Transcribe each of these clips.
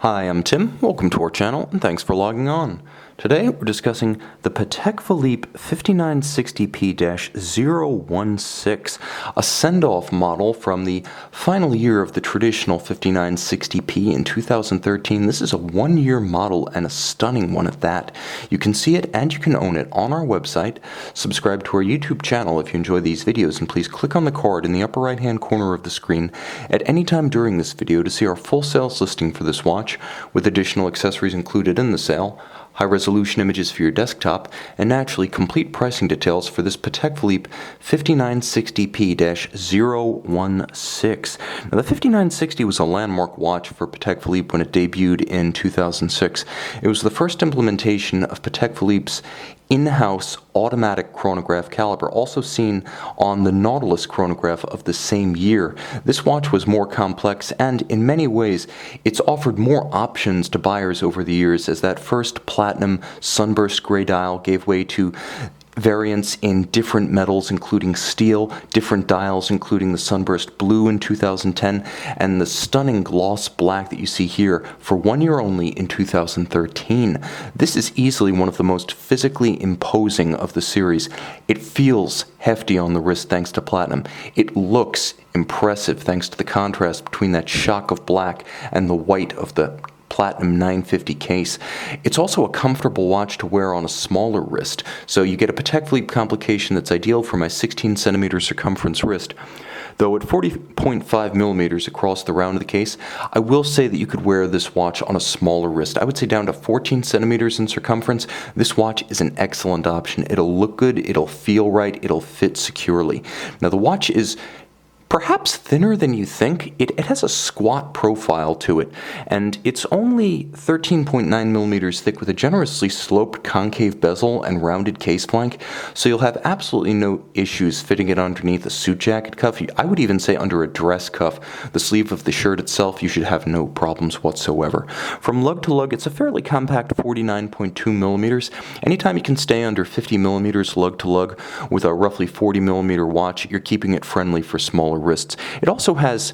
Hi, I'm Tim. Welcome to our channel, and thanks for logging on. Today, we're discussing the Patek Philippe 5960P-016, a send-off model from the final year of the traditional 5960P in 2013. This is a one-year model and a stunning one at that. You can see it and you can own it on our website. Subscribe to our YouTube channel if you enjoy these videos, and please click on the card in the upper right-hand corner of the screen at any time during this video to see our full sales listing for this watch, with additional accessories included in the sale, high-resolution images for your desktop, and naturally complete pricing details for this Patek Philippe 5960P-016. Now, the 5960 was a landmark watch for Patek Philippe when it debuted in 2006. It was the first implementation of Patek Philippe's in-house automatic chronograph caliber, also seen on the Nautilus chronograph of the same year. This watch was more complex, and in many ways it's offered more options to buyers over the years, as that first platinum sunburst gray dial gave way to variants in different metals including steel, different dials including the sunburst blue in 2010, and the stunning gloss black that you see here for 1 year only in 2013. This is easily one of the most physically imposing of the series. It feels hefty on the wrist thanks to platinum. It looks impressive thanks to the contrast between that shock of black and the white of the Platinum 950 case. It's also a comfortable watch to wear on a smaller wrist, so you get a Patek Philippe complication that's ideal for my 16 centimeter circumference wrist. Though at 40.5 millimeters across the round of the case, I will say that you could wear this watch on a smaller wrist. I would say down to 14 centimeters in circumference. This watch is an excellent option. It'll look good, it'll feel right, it'll fit securely. Now, the watch is perhaps thinner than you think. It has a squat profile to it, and it's only 13.9 millimeters thick with a generously sloped concave bezel and rounded case flank, so you'll have absolutely no issues fitting it underneath a suit jacket cuff. I would even say under a dress cuff. The sleeve of the shirt itself, you should have no problems whatsoever. From lug to lug, it's a fairly compact 49.2 millimeters. Anytime you can stay under 50 millimeters lug to lug with a roughly 40 millimeter watch, you're keeping it friendly for smaller wrists. It also has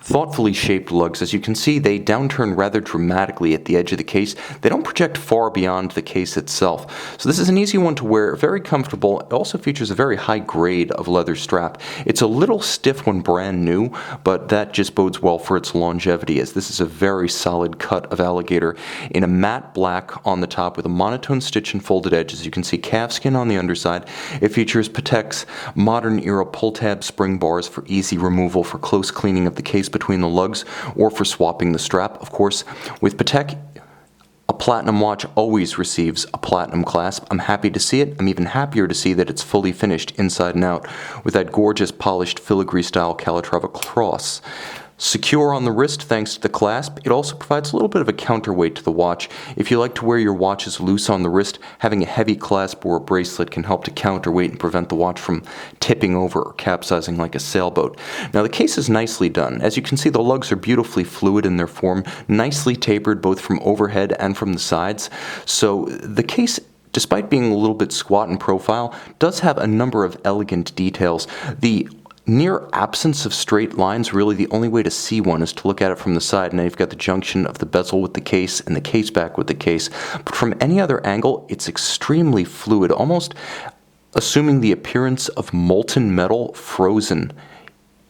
thoughtfully shaped lugs. As you can see, they downturn rather dramatically at the edge of the case. They don't project far beyond the case itself. So this is an easy one to wear, very comfortable. It also features a very high grade of leather strap. It's a little stiff when brand new, but that just bodes well for its longevity, as this is a very solid cut of alligator in a matte black on the top with a monotone stitch and folded edges. You can see calfskin on the underside. It features Patek's modern era pull tab spring bars for easy removal for close cleaning of the case between the lugs, or for swapping the strap. Of course, with Patek, a platinum watch always receives a platinum clasp. I'm happy to see it. I'm even happier to see that it's fully finished inside and out with that gorgeous polished filigree style Calatrava cross. Secure on the wrist thanks to the clasp, it also provides a little bit of a counterweight to the watch. If you like to wear your watches loose on the wrist, having a heavy clasp or a bracelet can help to counterweight and prevent the watch from tipping over or capsizing like a sailboat. Now, the case is nicely done. As you can see, the lugs are beautifully fluid in their form, nicely tapered both from overhead and from the sides. So the case, despite being a little bit squat in profile, does have a number of elegant details. The near absence of straight lines, really the only way to see one is to look at it from the side. Now you've got the junction of the bezel with the case and the case back with the case. But from any other angle, it's extremely fluid, almost assuming the appearance of molten metal frozen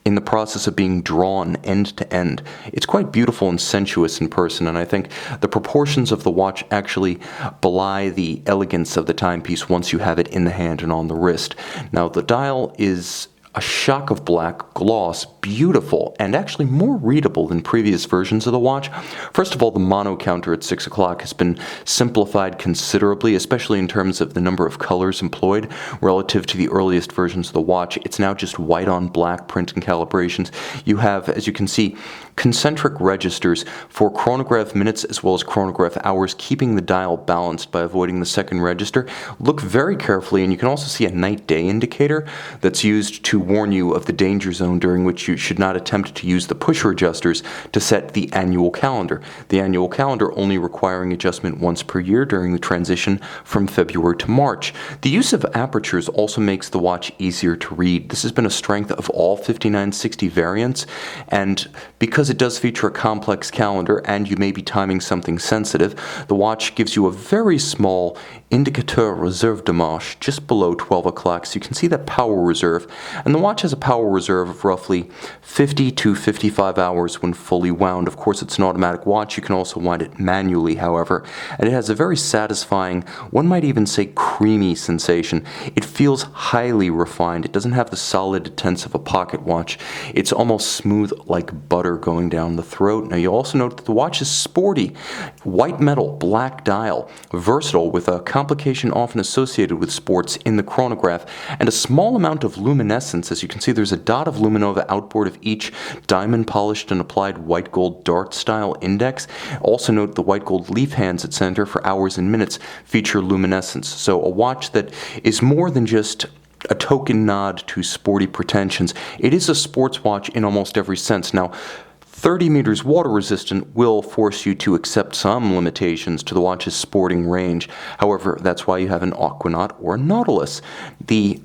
in the process of being drawn end to end. It's quite beautiful and sensuous in person, and I think the proportions of the watch actually belie the elegance of the timepiece once you have it in the hand and on the wrist. Now, the dial is a shock of black gloss, beautiful, and actually more readable than previous versions of the watch. First of all, the mono counter at 6 o'clock has been simplified considerably, especially in terms of the number of colors employed relative to the earliest versions of the watch. It's now just white on black print and calibrations. You have, as you can see, concentric registers for chronograph minutes as well as chronograph hours, keeping the dial balanced by avoiding the second register. Look very carefully, and you can also see a night-day indicator that's used to warn you of the danger zone during which you should not attempt to use the pusher adjusters to set the annual calendar. The annual calendar only requiring adjustment once per year during the transition from February to March. The use of apertures also makes the watch easier to read. This has been a strength of all 5960 variants, and because it does feature a complex calendar and you may be timing something sensitive, the watch gives you a very small indicateur reserve de marche just below 12 o'clock, so you can see that power reserve, and the watch has a power reserve of roughly 50 to 55 hours when fully wound. Of course, it's an automatic watch. You can also wind it manually, however, and it has a very satisfying, one might even say creamy sensation. It feels highly refined. It doesn't have the solid tense of a pocket watch. It's almost smooth like butter going down the throat. Now, you'll also note that the watch is sporty. White metal, black dial, versatile with a complication often associated with sports in the chronograph, and a small amount of luminescence. As you can see, there's a dot of luminova outboard of each diamond polished and applied white gold dart style index. Also note the white gold leaf hands at center for hours and minutes feature luminescence. So a watch that is more than just a token nod to sporty pretensions. It is a sports watch in almost every sense. Now, 30 meters water resistant will force you to accept some limitations to the watch's sporting range. However, that's why you have an Aquanaut or a Nautilus. The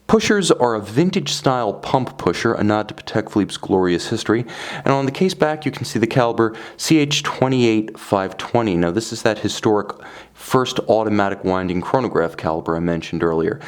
pushers are a vintage-style pump pusher, a nod to Patek Philippe's glorious history. And on the case back, you can see the caliber CH28520. Now, this is that historic first automatic winding chronograph caliber I mentioned earlier.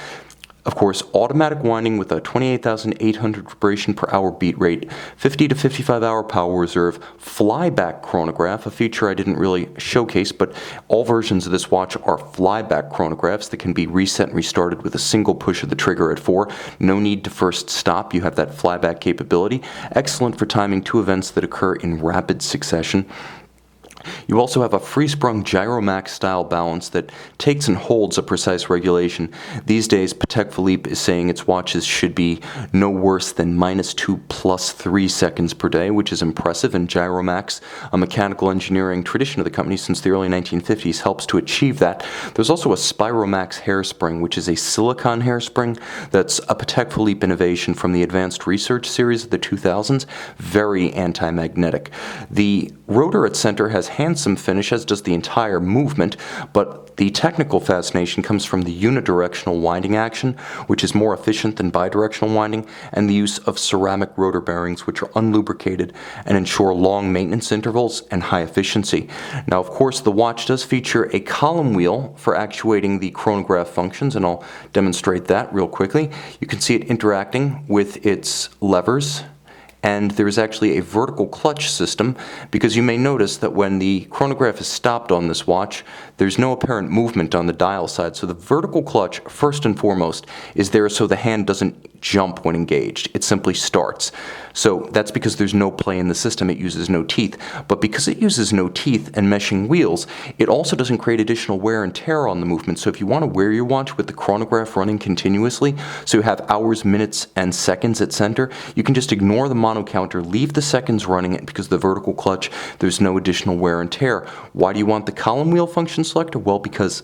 Of course, automatic winding with a 28,800 vibration per hour beat rate, 50 to 55 hour power reserve, flyback chronograph, a feature I didn't really showcase, but all versions of this watch are flyback chronographs that can be reset and restarted with a single push of the trigger at 4. No need to first stop. You have that flyback capability. Excellent for timing two events that occur in rapid succession. You also have a free-sprung Gyromax style balance that takes and holds a precise regulation. These days, Patek Philippe is saying its watches should be no worse than -2 + 3 seconds per day, which is impressive, and Gyromax, a mechanical engineering tradition of the company since the early 1950s, helps to achieve that. There's also a Spiromax hairspring, which is a silicon hairspring that's a Patek Philippe innovation from the Advanced Research series of the 2000s, very anti-magnetic. The rotor at center has handsome finish, as does the entire movement, but the technical fascination comes from the unidirectional winding action, which is more efficient than bidirectional winding, and the use of ceramic rotor bearings, which are unlubricated and ensure long maintenance intervals and high efficiency. Now, of course, the watch does feature a column wheel for actuating the chronograph functions, and I'll demonstrate that real quickly. You can see it interacting with its levers, and there is actually a vertical clutch system, because you may notice that when the chronograph is stopped on this watch, there's no apparent movement on the dial side. So the vertical clutch, first and foremost, is there so the hand doesn't jump when engaged. It simply starts. So that's because there's no play in the system. It uses no teeth. But because it uses no teeth and meshing wheels, it also doesn't create additional wear and tear on the movement. So if you want to wear your watch with the chronograph running continuously, so you have hours, minutes, and seconds at center, you can just ignore the mono counter, leave the seconds running, and because of the vertical clutch, there's no additional wear and tear. Why do you want the column wheel function selector? Well, because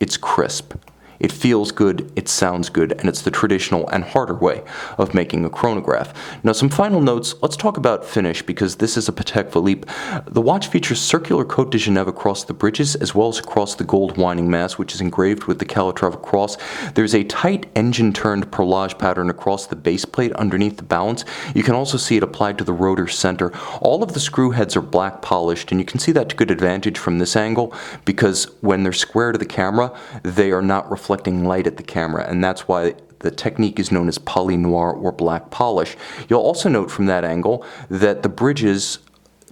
it's crisp. It feels good, it sounds good, and it's the traditional and harder way of making a chronograph. Now, some final notes. Let's talk about finish, because this is a Patek Philippe. The watch features circular Côte de Genève across the bridges, as well as across the gold winding mass, which is engraved with the Calatrava cross. There's a tight engine-turned perlage pattern across the base plate underneath the balance. You can also see it applied to the rotor center. All of the screw heads are black polished, and you can see that to good advantage from this angle, because when they're square to the camera, they are not reflecting light at the camera, and that's why the technique is known as poly noir or black polish. You'll also note from that angle that the bridges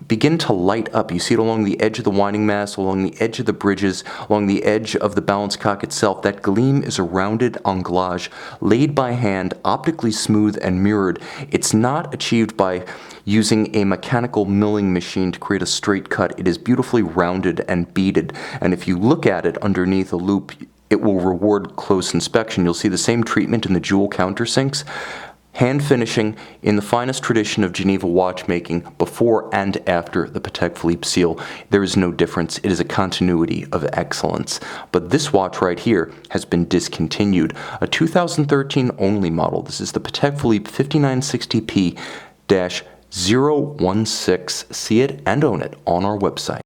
begin to light up. You see it along the edge of the winding mass, along the edge of the bridges, along the edge of the balance cock itself. That gleam is a rounded anglage, laid by hand, optically smooth and mirrored. It's not achieved by using a mechanical milling machine to create a straight cut. It is beautifully rounded and beaded, and if you look at it underneath a loupe, it will reward close inspection. You'll see the same treatment in the jewel countersinks. Hand finishing in the finest tradition of Geneva watchmaking before and after the Patek Philippe seal. There is no difference. It is a continuity of excellence. But this watch right here has been discontinued. A 2013 only model. This is the Patek Philippe 5960P-016. See it and own it on our website.